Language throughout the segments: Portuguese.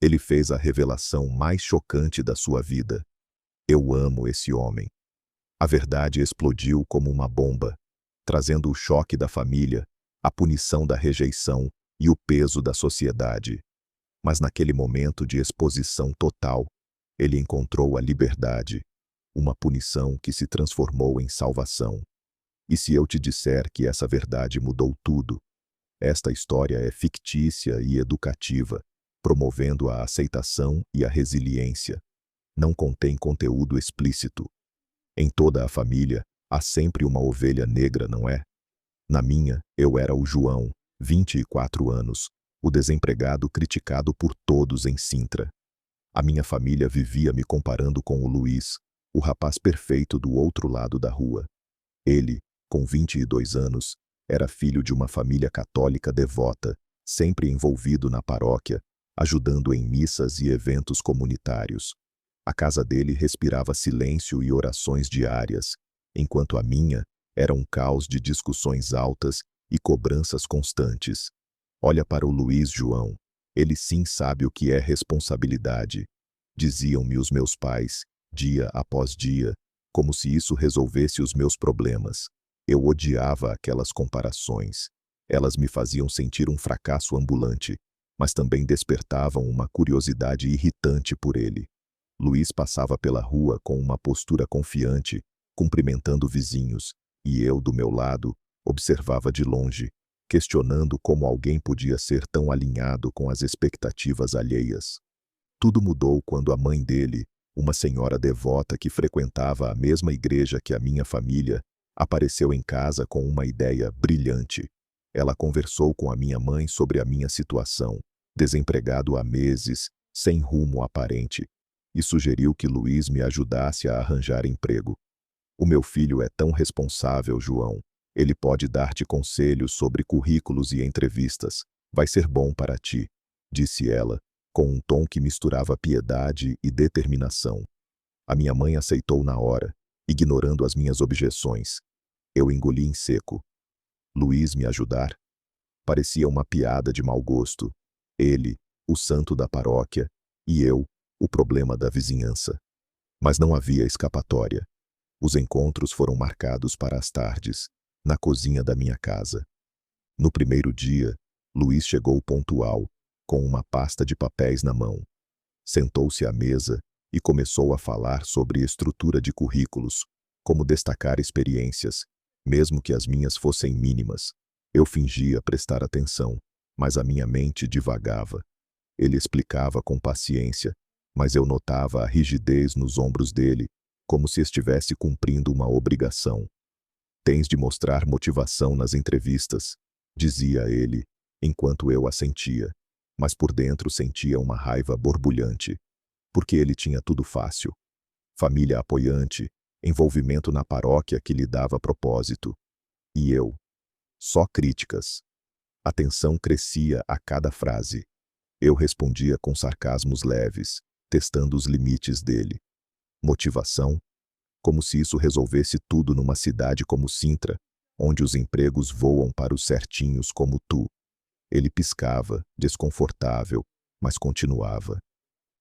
Ele fez a revelação mais chocante da sua vida. Eu amo esse homem. A verdade explodiu como uma bomba, trazendo o choque da família, a punição da rejeição e o peso da sociedade. Mas naquele momento de exposição total, ele encontrou a liberdade, uma punição que se transformou em salvação. E se eu te disser que essa verdade mudou tudo, esta história é fictícia e educativa, promovendo a aceitação e a resiliência. Não contém conteúdo explícito. Em toda a família, há sempre uma ovelha negra, não é? Na minha, eu era o João, 24 anos, o desempregado criticado por todos em Sintra. A minha família vivia me comparando com o Luiz, o rapaz perfeito do outro lado da rua. Ele, com 22 anos, era filho de uma família católica devota, sempre envolvido na paróquia, ajudando em missas e eventos comunitários. A casa dele respirava silêncio e orações diárias, enquanto a minha era um caos de discussões altas e cobranças constantes. Olha para o Luiz, João. Ele sim sabe o que é responsabilidade. Diziam-me os meus pais, dia após dia, como se isso resolvesse os meus problemas. Eu odiava aquelas comparações. Elas me faziam sentir um fracasso ambulante, mas também despertavam uma curiosidade irritante por ele. Luiz passava pela rua com uma postura confiante, cumprimentando vizinhos, e eu, do meu lado, observava de longe, questionando como alguém podia ser tão alinhado com as expectativas alheias. Tudo mudou quando a mãe dele, uma senhora devota que frequentava a mesma igreja que a minha família, apareceu em casa com uma ideia brilhante. Ela conversou com a minha mãe sobre a minha situação, desempregado há meses, sem rumo aparente, e sugeriu que Luiz me ajudasse a arranjar emprego. O meu filho é tão responsável, João. Ele pode dar-te conselhos sobre currículos e entrevistas. Vai ser bom para ti, disse ela, com um tom que misturava piedade e determinação. A minha mãe aceitou na hora, ignorando as minhas objeções. Eu engoli em seco. Luiz me ajudar? Parecia uma piada de mau gosto. Ele, o santo da paróquia, e eu, o problema da vizinhança. Mas não havia escapatória. Os encontros foram marcados para as tardes, na cozinha da minha casa. No primeiro dia, Luiz chegou pontual, com uma pasta de papéis na mão. Sentou-se à mesa e começou a falar sobre estrutura de currículos, como destacar experiências, mesmo que as minhas fossem mínimas. Eu fingia prestar atenção, mas a minha mente divagava. Ele explicava com paciência, mas eu notava a rigidez nos ombros dele, como se estivesse cumprindo uma obrigação. Tens de mostrar motivação nas entrevistas, dizia ele, enquanto eu assentia, mas por dentro sentia uma raiva borbulhante, porque ele tinha tudo fácil. Família apoiante, envolvimento na paróquia que lhe dava propósito. E eu? Só críticas. A tensão crescia a cada frase. Eu respondia com sarcasmos leves, testando os limites dele. Motivação? Como se isso resolvesse tudo numa cidade como Sintra, onde os empregos voam para os certinhos como tu. Ele piscava, desconfortável, mas continuava.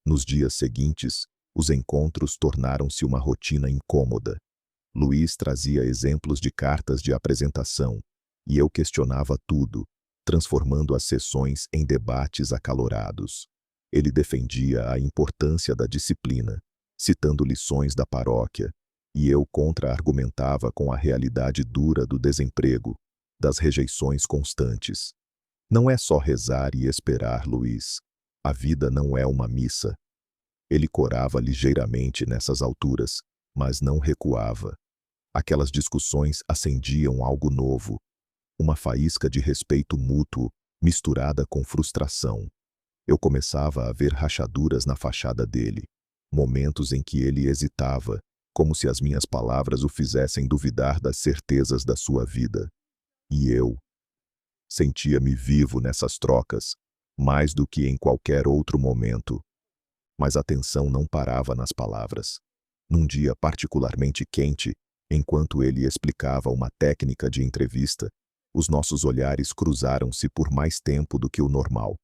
Nos dias seguintes, os encontros tornaram-se uma rotina incômoda. Luiz trazia exemplos de cartas de apresentação, e eu questionava tudo, transformando as sessões em debates acalorados. Ele defendia a importância da disciplina, citando lições da paróquia, e eu contra-argumentava com a realidade dura do desemprego, das rejeições constantes. Não é só rezar e esperar, Luiz. A vida não é uma missa. Ele corava ligeiramente nessas alturas, mas não recuava. Aquelas discussões acendiam algo novo, uma faísca de respeito mútuo, misturada com frustração. Eu começava a ver rachaduras na fachada dele, momentos em que ele hesitava, como se as minhas palavras o fizessem duvidar das certezas da sua vida. E eu sentia-me vivo nessas trocas, mais do que em qualquer outro momento. Mas a tensão não parava nas palavras. Num dia particularmente quente, enquanto ele explicava uma técnica de entrevista, os nossos olhares cruzaram-se por mais tempo do que o normal.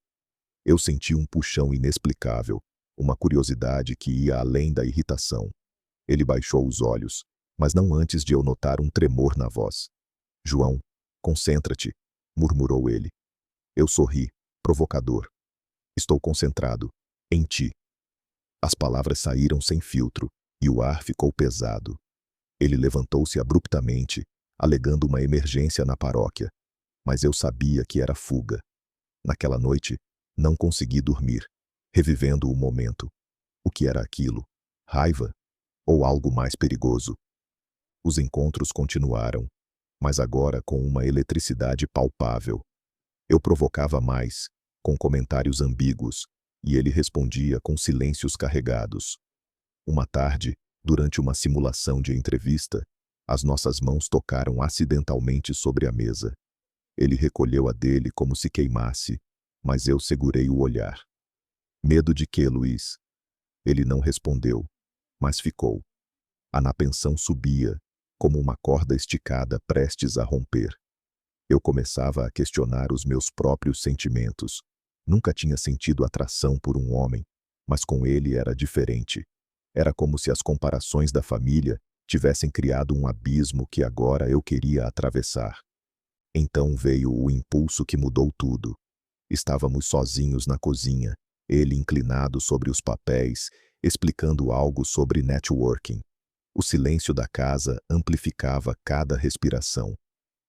Eu senti um puxão inexplicável, uma curiosidade que ia além da irritação. Ele baixou os olhos, mas não antes de eu notar um tremor na voz. João, concentra-te, murmurou ele. Eu sorri, provocador. Estou concentrado. Em ti. As palavras saíram sem filtro, e o ar ficou pesado. Ele levantou-se abruptamente, alegando uma emergência na paróquia. Mas eu sabia que era fuga. Naquela noite, não consegui dormir, revivendo o momento. O que era aquilo? Raiva? Ou algo mais perigoso? Os encontros continuaram, mas agora com uma eletricidade palpável. Eu provocava mais, com comentários ambíguos, e ele respondia com silêncios carregados. Uma tarde, durante uma simulação de entrevista, as nossas mãos tocaram acidentalmente sobre a mesa. Ele recolheu a dele como se queimasse, mas eu segurei o olhar. Medo de quê, Luiz? Ele não respondeu, mas ficou. A napenção subia, como uma corda esticada prestes a romper. Eu começava a questionar os meus próprios sentimentos. Nunca tinha sentido atração por um homem, mas com ele era diferente. Era como se as comparações da família tivessem criado um abismo que agora eu queria atravessar. Então veio o impulso que mudou tudo. Estávamos sozinhos na cozinha, ele inclinado sobre os papéis, explicando algo sobre networking. O silêncio da casa amplificava cada respiração.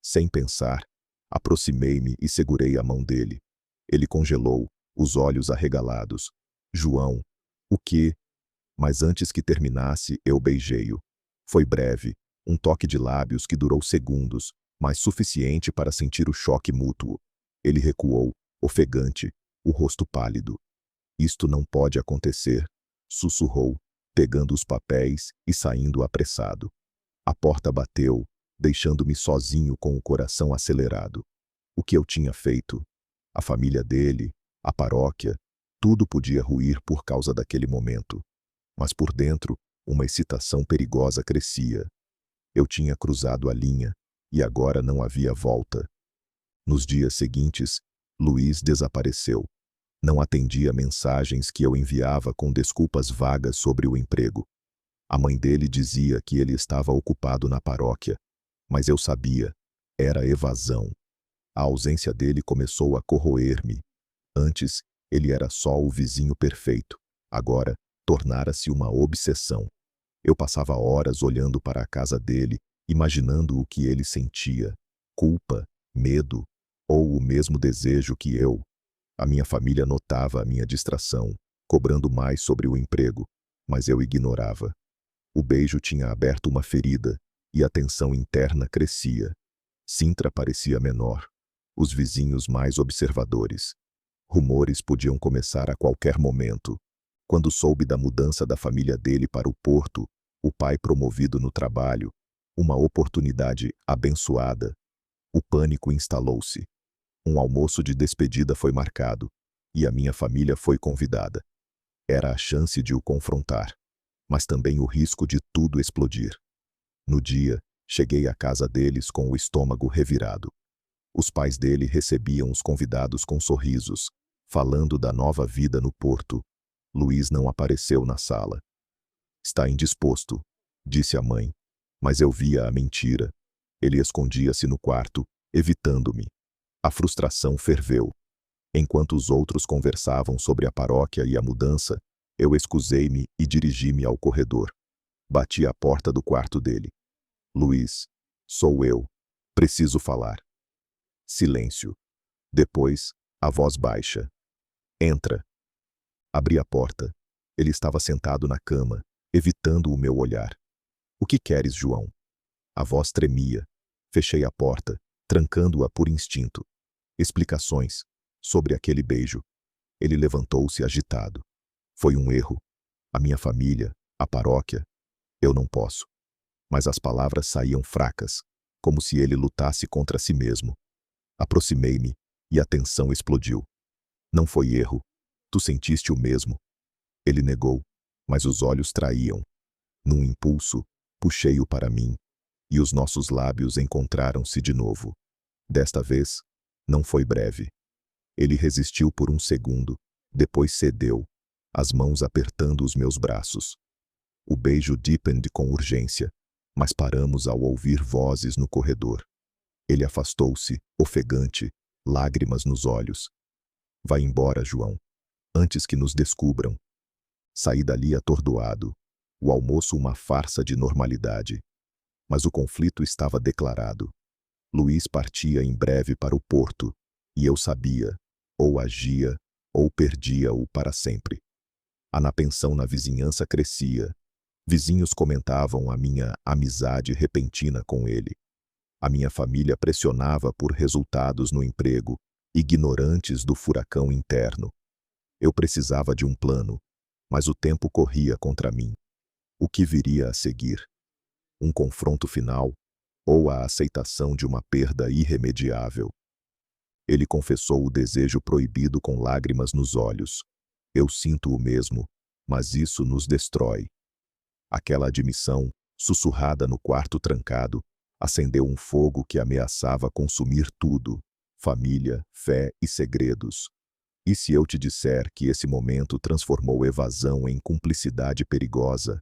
Sem pensar, aproximei-me e segurei a mão dele. Ele congelou, os olhos arregalados. João, o quê? Mas antes que terminasse, eu beijei-o. Foi breve, um toque de lábios que durou segundos, mas suficiente para sentir o choque mútuo. Ele recuou, ofegante, o rosto pálido. Isto não pode acontecer, sussurrou, pegando os papéis e saindo apressado. A porta bateu, deixando-me sozinho com o coração acelerado. O que eu tinha feito? A família dele, a paróquia, tudo podia ruir por causa daquele momento. Mas por dentro, uma excitação perigosa crescia. Eu tinha cruzado a linha, e agora não havia volta. Nos dias seguintes, Luiz desapareceu. Não atendia mensagens que eu enviava com desculpas vagas sobre o emprego. A mãe dele dizia que ele estava ocupado na paróquia, mas eu sabia, era evasão. A ausência dele começou a corroer-me. Antes, ele era só o vizinho perfeito. Agora, tornara-se uma obsessão. Eu passava horas olhando para a casa dele, imaginando o que ele sentia. Culpa, medo, ou o mesmo desejo que eu. A minha família notava a minha distração, cobrando mais sobre o emprego, mas eu ignorava. O beijo tinha aberto uma ferida, e a tensão interna crescia. Sintra parecia menor. Os vizinhos mais observadores. Rumores podiam começar a qualquer momento. Quando soube da mudança da família dele para o Porto, o pai promovido no trabalho, uma oportunidade abençoada, o pânico instalou-se. Um almoço de despedida foi marcado, e a minha família foi convidada. Era a chance de o confrontar, mas também o risco de tudo explodir. No dia, cheguei à casa deles com o estômago revirado. Os pais dele recebiam os convidados com sorrisos, falando da nova vida no Porto. Luiz não apareceu na sala. Está indisposto, disse a mãe, mas eu via a mentira. Ele escondia-se no quarto, evitando-me. A frustração ferveu. Enquanto os outros conversavam sobre a paróquia e a mudança, eu excusei-me e dirigi-me ao corredor. Bati à porta do quarto dele. Luiz, sou eu. Preciso falar. Silêncio. Depois, a voz baixa. Entra. Abri a porta. Ele estava sentado na cama, evitando o meu olhar. O que queres, João? A voz tremia. Fechei a porta, trancando-a por instinto. Explicações sobre aquele beijo. Ele levantou-se agitado. Foi um erro. A minha família, a paróquia. Eu não posso. Mas as palavras saíam fracas, como se ele lutasse contra si mesmo. Aproximei-me, e a tensão explodiu. Não foi erro. Tu sentiste o mesmo. Ele negou, mas os olhos traíam. Num impulso, puxei-o para mim, e os nossos lábios encontraram-se de novo. Desta vez, não foi breve. Ele resistiu por um segundo, Depois cedeu, as mãos apertando os meus braços. O beijo deepened com urgência, mas paramos ao ouvir vozes no corredor. Ele afastou-se, ofegante, lágrimas nos olhos. Vai embora, João, antes que nos descubram. Saí dali atordoado. O almoço uma farsa de normalidade. Mas o conflito estava declarado. Luiz partia em breve para o porto, e eu sabia, ou agia, ou perdia-o para sempre. A napensão na vizinhança crescia. Vizinhos comentavam a minha amizade repentina com ele. A minha família pressionava por resultados no emprego, ignorantes do furacão interno. Eu precisava de um plano, mas o tempo corria contra mim. O que viria a seguir? Um confronto final ou a aceitação de uma perda irremediável? Ele confessou o desejo proibido com lágrimas nos olhos. Eu sinto o mesmo, mas isso nos destrói. Aquela admissão, sussurrada no quarto trancado, acendeu um fogo que ameaçava consumir tudo: família, fé e segredos. E se eu te disser que esse momento transformou evasão em cumplicidade perigosa?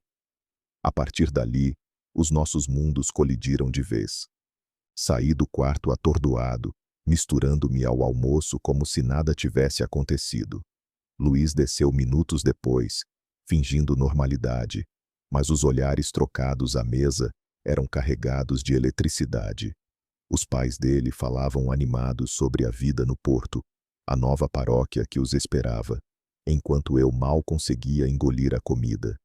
A partir dali, os nossos mundos colidiram de vez. Saí do quarto atordoado, misturando-me ao almoço como se nada tivesse acontecido. Luiz desceu minutos depois, fingindo normalidade, mas os olhares trocados à mesa eram carregados de eletricidade. Os pais dele falavam animados sobre a vida no porto, a nova paróquia que os esperava, enquanto eu mal conseguia engolir a comida.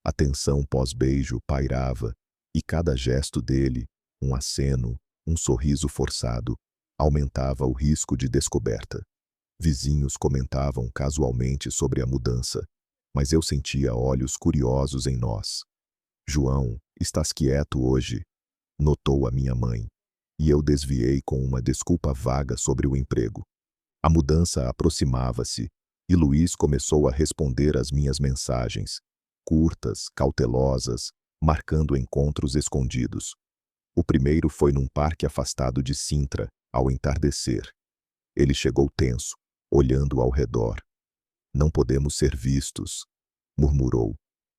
A tensão pós-beijo pairava, e cada gesto dele, um aceno, um sorriso forçado, aumentava o risco de descoberta. Vizinhos comentavam casualmente sobre a mudança, mas eu sentia olhos curiosos em nós. João, estás quieto hoje? Notou a minha mãe, e eu desviei com uma desculpa vaga sobre o emprego. A mudança aproximava-se, e Luiz começou a responder às minhas mensagens, curtas, cautelosas, marcando encontros escondidos. O primeiro foi num parque afastado de Sintra, ao entardecer. Ele chegou tenso, olhando ao redor. Não podemos ser vistos, murmurou,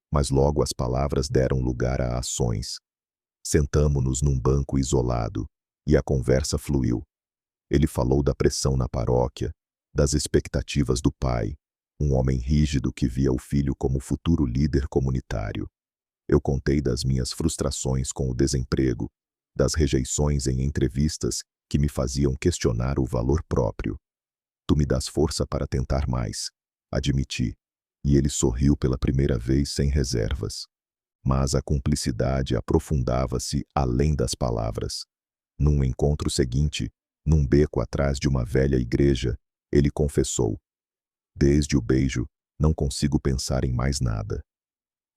mas logo as palavras deram lugar a ações. Sentamo-nos num banco isolado, e a conversa fluiu. Ele falou da pressão na paróquia, das expectativas do pai, um homem rígido que via o filho como futuro líder comunitário. Eu contei das minhas frustrações com o desemprego, das rejeições em entrevistas que me faziam questionar o valor próprio. Tu me dás força para tentar mais, admiti, e ele sorriu pela primeira vez sem reservas. Mas a cumplicidade aprofundava-se além das palavras. Num encontro seguinte, num beco atrás de uma velha igreja, ele confessou: desde o beijo, não consigo pensar em mais nada.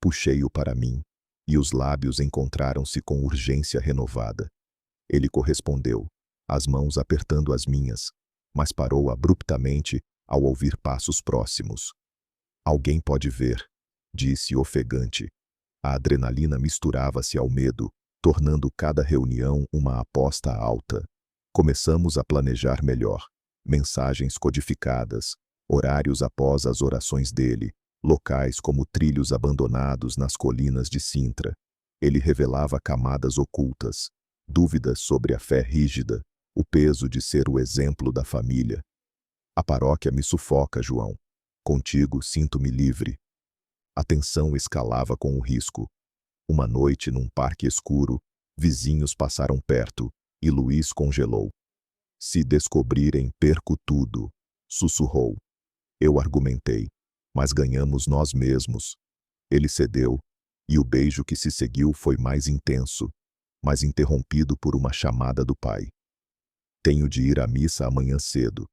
Puxei-o para mim, e os lábios encontraram-se com urgência renovada. Ele correspondeu, as mãos apertando as minhas, mas parou abruptamente ao ouvir passos próximos. Alguém pode ver, disse ofegante. A adrenalina misturava-se ao medo, tornando cada reunião uma aposta alta. Começamos a planejar melhor. Mensagens codificadas, horários após as orações dele, locais como trilhos abandonados nas colinas de Sintra. Ele revelava camadas ocultas, dúvidas sobre a fé rígida, o peso de ser o exemplo da família. A paróquia me sufoca, João. Contigo sinto-me livre. A tensão escalava com o risco. Uma noite num parque escuro, vizinhos passaram perto, e Luiz congelou. Se descobrirem, perco tudo, sussurrou. Eu argumentei, mas ganhamos nós mesmos. Ele cedeu, e o beijo que se seguiu foi mais intenso, mas interrompido por uma chamada do pai. Tenho de ir à missa amanhã cedo,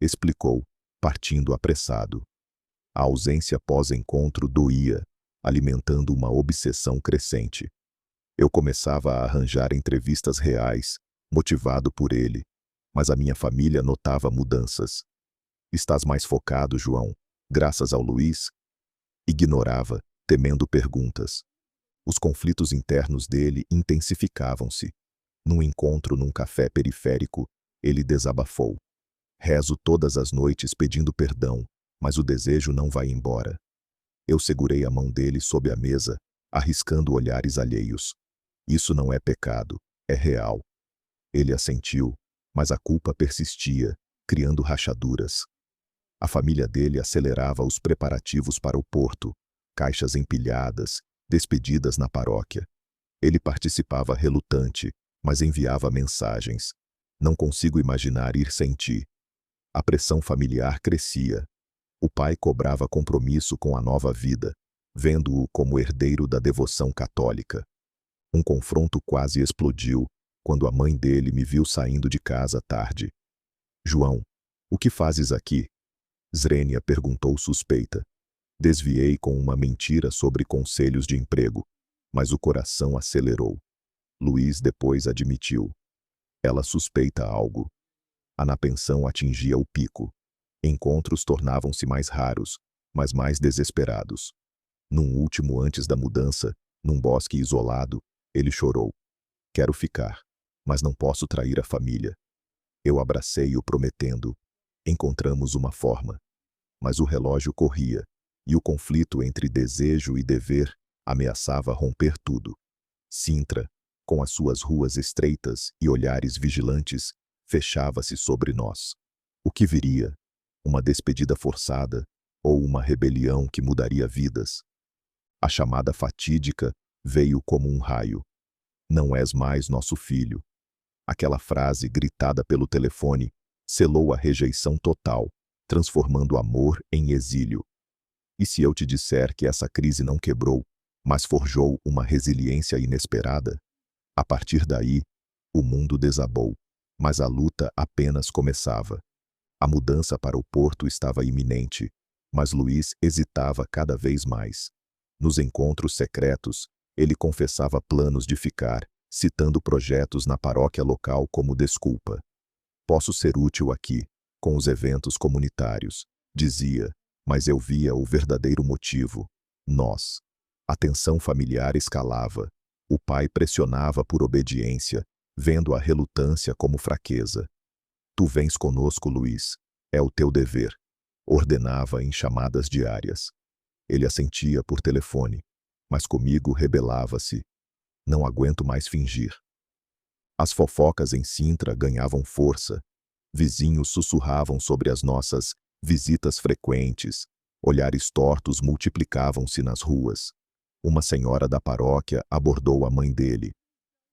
explicou, partindo apressado. A ausência pós-encontro doía, alimentando uma obsessão crescente. Eu começava a arranjar entrevistas reais, motivado por ele, mas a minha família notava mudanças. Estás mais focado, João, graças ao Luiz? Ignorava, temendo perguntas. Os conflitos internos dele intensificavam-se. Num encontro num café periférico, ele desabafou. Rezo todas as noites pedindo perdão, Mas o desejo não vai embora. Eu segurei a mão dele sob a mesa, arriscando olhares alheios. Isso não é pecado, é real. Ele assentiu, mas a culpa persistia, criando rachaduras. A família dele acelerava os preparativos para o porto, caixas empilhadas, despedidas na paróquia. Ele participava relutante, mas enviava mensagens. Não consigo imaginar ir sem ti. A pressão familiar crescia. O pai cobrava compromisso com a nova vida, vendo-o como herdeiro da devoção católica. Um confronto quase explodiu quando a mãe dele me viu saindo de casa tarde. João, o que fazes aqui? Zrenia perguntou suspeita. Desviei com uma mentira sobre conselhos de emprego, mas o coração acelerou. Luiz depois admitiu. Ela suspeita algo. A napensão atingia o pico. Encontros tornavam-se mais raros, mas mais desesperados. Num último antes da mudança, num bosque isolado, ele chorou. Quero ficar, mas não posso trair a família. Eu abracei-o prometendo. Encontramos uma forma. Mas o relógio corria, e o conflito entre desejo e dever ameaçava romper tudo. Sintra, com as suas ruas estreitas e olhares vigilantes, fechava-se sobre nós. O que viria? Uma despedida forçada ou uma rebelião que mudaria vidas? A chamada fatídica veio como um raio. Não és mais nosso filho. Aquela frase gritada pelo telefone selou a rejeição total, transformando amor em exílio. E se eu te disser que essa crise não quebrou, mas forjou uma resiliência inesperada? A partir daí, o mundo desabou, mas a luta apenas começava. A mudança para o porto estava iminente, mas Luiz hesitava cada vez mais. Nos encontros secretos, ele confessava planos de ficar, citando projetos na paróquia local como desculpa. Posso ser útil aqui, com os eventos comunitários, dizia, mas eu via o verdadeiro motivo: nós. A tensão familiar escalava. O pai pressionava por obediência, vendo a relutância como fraqueza. Tu vens conosco, Luiz. É o teu dever. Ordenava em chamadas diárias. Ele assentia por telefone, mas comigo rebelava-se. Não aguento mais fingir. As fofocas em Sintra ganhavam força. Vizinhos sussurravam sobre as nossas visitas frequentes. Olhares tortos multiplicavam-se nas ruas. Uma senhora da paróquia abordou a mãe dele.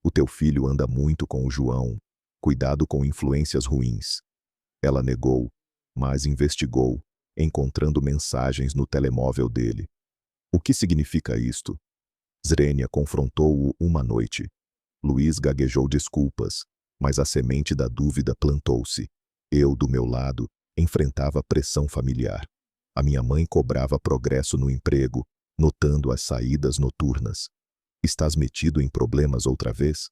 O teu filho anda muito com o João. Cuidado com influências ruins. Ela negou, mas investigou, encontrando mensagens no telemóvel dele. O que significa isto? Zrenia confrontou-o uma noite. Luiz gaguejou desculpas, mas a semente da dúvida plantou-se. Eu, do meu lado, enfrentava pressão familiar. A minha mãe cobrava progresso no emprego, notando as saídas noturnas. Estás metido em problemas outra vez?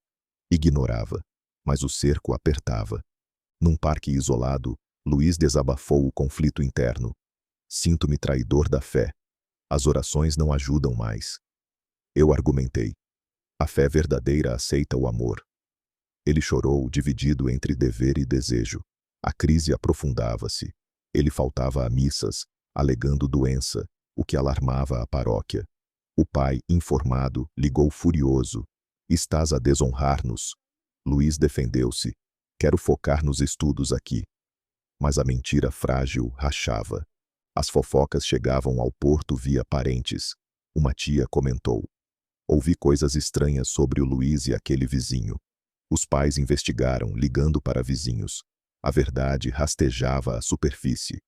Ignorava, mas o cerco apertava. Num parque isolado, Luiz desabafou o conflito interno. Sinto-me traidor da fé. As orações não ajudam mais. Eu argumentei. A fé verdadeira aceita o amor. Ele chorou, dividido entre dever e desejo. A crise aprofundava-se. Ele faltava a missas, alegando doença, o que alarmava a paróquia. O pai, informado, ligou furioso. Estás a desonrar-nos. Luiz defendeu-se. Quero focar nos estudos aqui. Mas a mentira frágil rachava. As fofocas chegavam ao porto via parentes. Uma tia comentou. Ouvi coisas estranhas sobre o Luiz e aquele vizinho. Os pais investigaram, ligando para vizinhos. A verdade rastejava a superfície.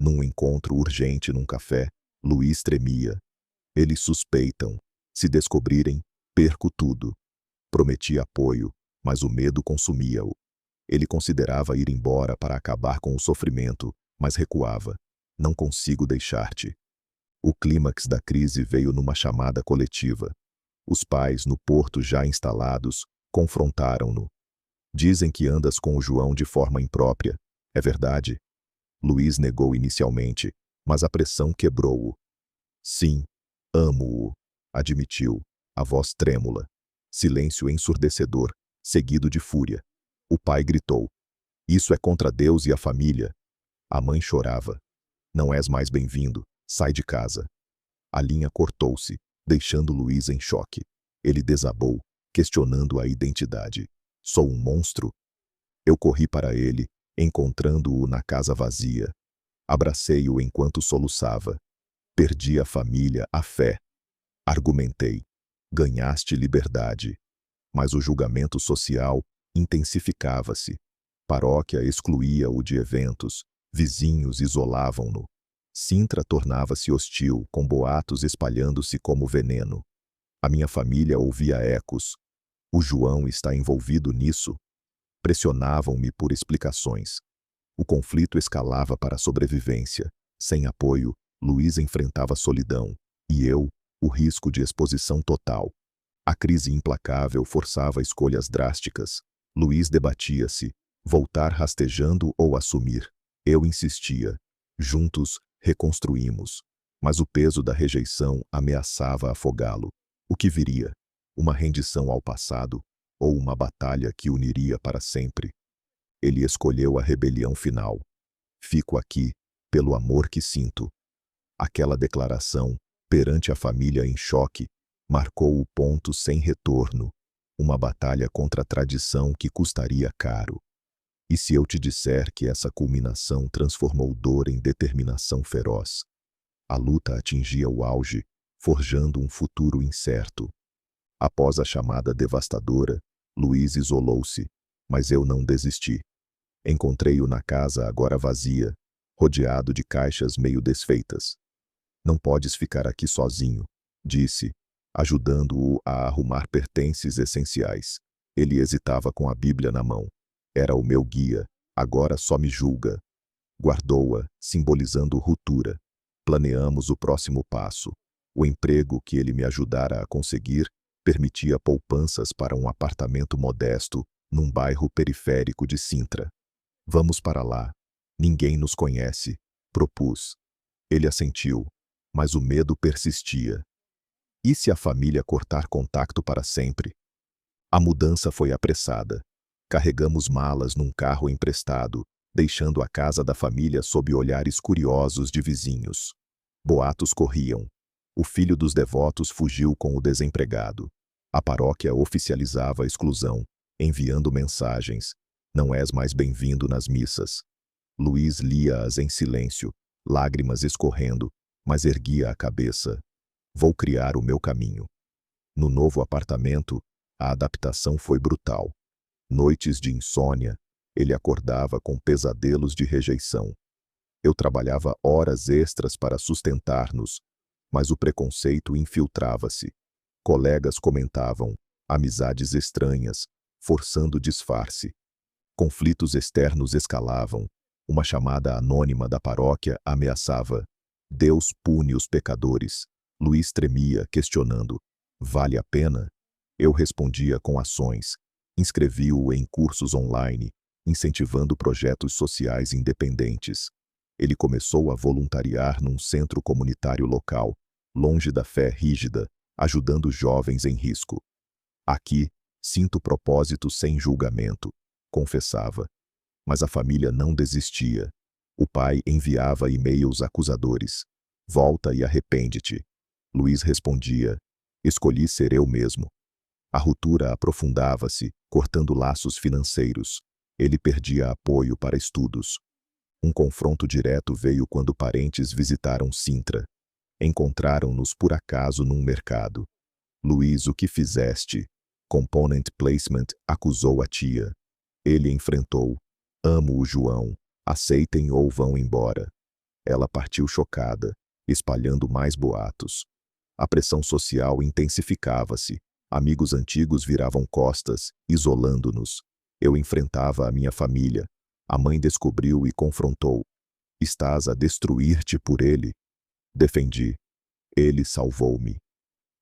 Num encontro urgente num café, Luiz tremia. Eles suspeitam. Se descobrirem, perco tudo. Prometi apoio, mas o medo consumia-o. Ele considerava ir embora para acabar com o sofrimento, mas recuava. Não consigo deixar-te. O clímax da crise veio numa chamada coletiva. Os pais, no porto já instalados, confrontaram-no. Dizem que andas com o João de forma imprópria. É verdade? Luiz negou inicialmente, mas a pressão quebrou-o. Sim, amo-o, admitiu, a voz trêmula. Silêncio ensurdecedor, seguido de fúria. O pai gritou. Isso é contra Deus e a família. A mãe chorava. Não és mais bem-vindo, sai de casa. A linha cortou-se, deixando Luiz em choque. Ele desabou, questionando a identidade. Sou um monstro? Eu corri para ele, encontrando-o na casa vazia. Abracei-o enquanto soluçava. Perdi a família, a fé. Argumentei. Ganhaste liberdade. Mas o julgamento social intensificava-se. Paróquia excluía-o de eventos, vizinhos isolavam-no. Sintra tornava-se hostil, com boatos espalhando-se como veneno. A minha família ouvia ecos. O João está envolvido nisso? Pressionavam-me por explicações. O conflito escalava para a sobrevivência. Sem apoio, Luiz enfrentava a solidão. E eu, o risco de exposição total. A crise implacável forçava escolhas drásticas. Luiz debatia-se, voltar rastejando ou assumir. Eu insistia. Juntos, reconstruímos. Mas o peso da rejeição ameaçava afogá-lo. O que viria? Uma rendição ao passado ou uma batalha que uniria para sempre? Ele escolheu a rebelião final. Fico aqui, pelo amor que sinto. Aquela declaração, perante a família em choque, marcou o ponto sem retorno. Uma batalha contra a tradição que custaria caro. E se eu te disser que essa culminação transformou dor em determinação feroz? A luta atingia o auge, forjando um futuro incerto. Após a chamada devastadora, Luiz isolou-se, mas eu não desisti. Encontrei-o na casa agora vazia, rodeado de caixas meio desfeitas. Não podes ficar aqui sozinho, disse, ajudando-o a arrumar pertences essenciais. Ele hesitava com a Bíblia na mão. Era o meu guia, agora só me julga. Guardou-a, simbolizando ruptura. Planeamos o próximo passo. O emprego que ele me ajudara a conseguir permitia poupanças para um apartamento modesto num bairro periférico de Sintra. Vamos para lá. Ninguém nos conhece, propus. Ele assentiu, mas o medo persistia. E se a família cortar contato para sempre? A mudança foi apressada. Carregamos malas num carro emprestado, deixando a casa da família sob olhares curiosos de vizinhos. Boatos corriam. O filho dos devotos fugiu com o desempregado. A paróquia oficializava a exclusão, enviando mensagens. Não és mais bem-vindo nas missas. Luiz lia-as em silêncio, lágrimas escorrendo, mas erguia a cabeça. Vou criar o meu caminho. No novo apartamento, a adaptação foi brutal. Noites de insônia, ele acordava com pesadelos de rejeição. Eu trabalhava horas extras para sustentar-nos, mas o preconceito infiltrava-se. Colegas comentavam, amizades estranhas, forçando disfarce. Conflitos externos escalavam. Uma chamada anônima da paróquia ameaçava. Deus pune os pecadores. Luiz tremia, questionando. Vale a pena? Eu respondia com ações. Inscrevi-o em cursos online, incentivando projetos sociais independentes. Ele começou a voluntariar num centro comunitário local, longe da fé rígida, ajudando jovens em risco. Aqui, sinto propósito sem julgamento, confessava. Mas a família não desistia. O pai enviava e-mails acusadores. Volta e arrepende-te. Luiz respondia. Escolhi ser eu mesmo. A ruptura aprofundava-se, cortando laços financeiros. Ele perdia apoio para estudos. Um confronto direto veio quando parentes visitaram Sintra. Encontraram-nos por acaso num mercado. Luiz, o que fizeste? Component Placement acusou a tia. Ele enfrentou. Amo o João. Aceitem ou vão embora. Ela partiu chocada, espalhando mais boatos. A pressão social intensificava-se. Amigos antigos viravam costas, isolando-nos. Eu enfrentava a minha família. A mãe descobriu e confrontou. Estás a destruir-te por ele? Defendi. Ele salvou-me.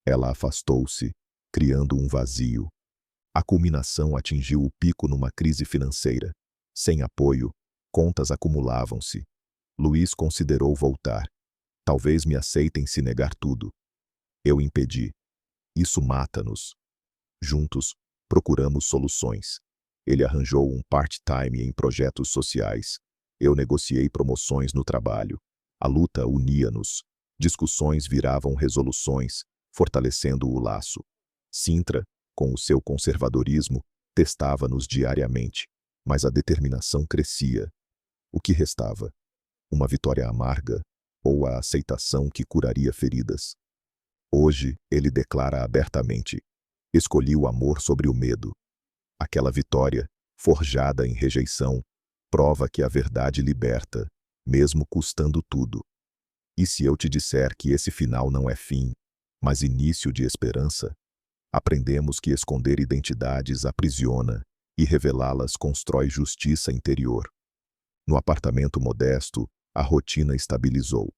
Ela afastou-se, criando um vazio. A culminação atingiu o pico numa crise financeira. Sem apoio, contas acumulavam-se. Luiz considerou voltar. Talvez me aceitem se negar tudo. Eu impedi. Isso mata-nos. Juntos, procuramos soluções. Ele arranjou um part-time em projetos sociais. Eu negociei promoções no trabalho. A luta unia-nos. Discussões viravam resoluções, fortalecendo o laço. Sintra, com o seu conservadorismo, testava-nos diariamente, mas a determinação crescia. O que restava? Uma vitória amarga ou a aceitação que curaria feridas? Hoje, ele declara abertamente: escolhi o amor sobre o medo. Aquela vitória, forjada em rejeição, prova que a verdade liberta, mesmo custando tudo. E se eu te disser que esse final não é fim, mas início de esperança? Aprendemos que esconder identidades aprisiona e revelá-las constrói justiça interior. No apartamento modesto, a rotina estabilizou.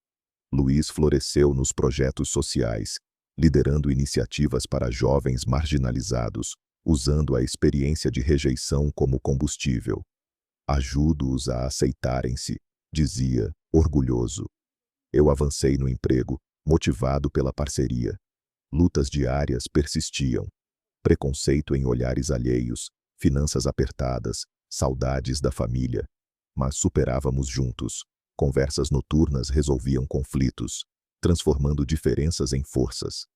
Luiz floresceu nos projetos sociais, liderando iniciativas para jovens marginalizados, usando a experiência de rejeição como combustível. Ajudo-os a aceitarem-se, dizia, orgulhoso. Eu avancei no emprego, motivado pela parceria. Lutas diárias persistiam. Preconceito em olhares alheios, finanças apertadas, saudades da família. Mas superávamos juntos. Conversas noturnas resolviam conflitos, transformando diferenças em forças.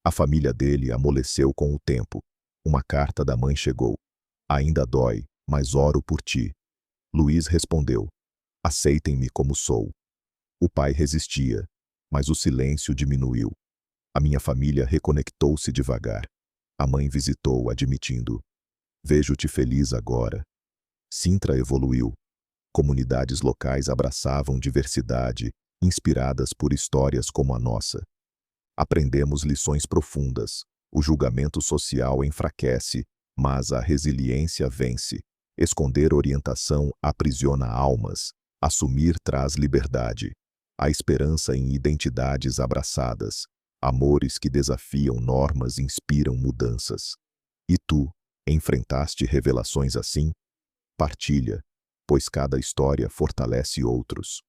A família dele amoleceu com o tempo. Uma carta da mãe chegou. Ainda dói, mas oro por ti. Luiz respondeu: aceitem-me como sou. O pai resistia, mas o silêncio diminuiu. A minha família reconectou-se devagar. A mãe visitou, admitindo: vejo-te feliz agora. Sintra evoluiu. Comunidades locais abraçavam diversidade, inspiradas por histórias como a nossa. Aprendemos lições profundas. O julgamento social enfraquece, mas a resiliência vence. Esconder orientação aprisiona almas. Assumir traz liberdade. A esperança em identidades abraçadas. Amores que desafiam normas inspiram mudanças. E tu, enfrentaste revelações assim? Partilha, pois cada história fortalece outros.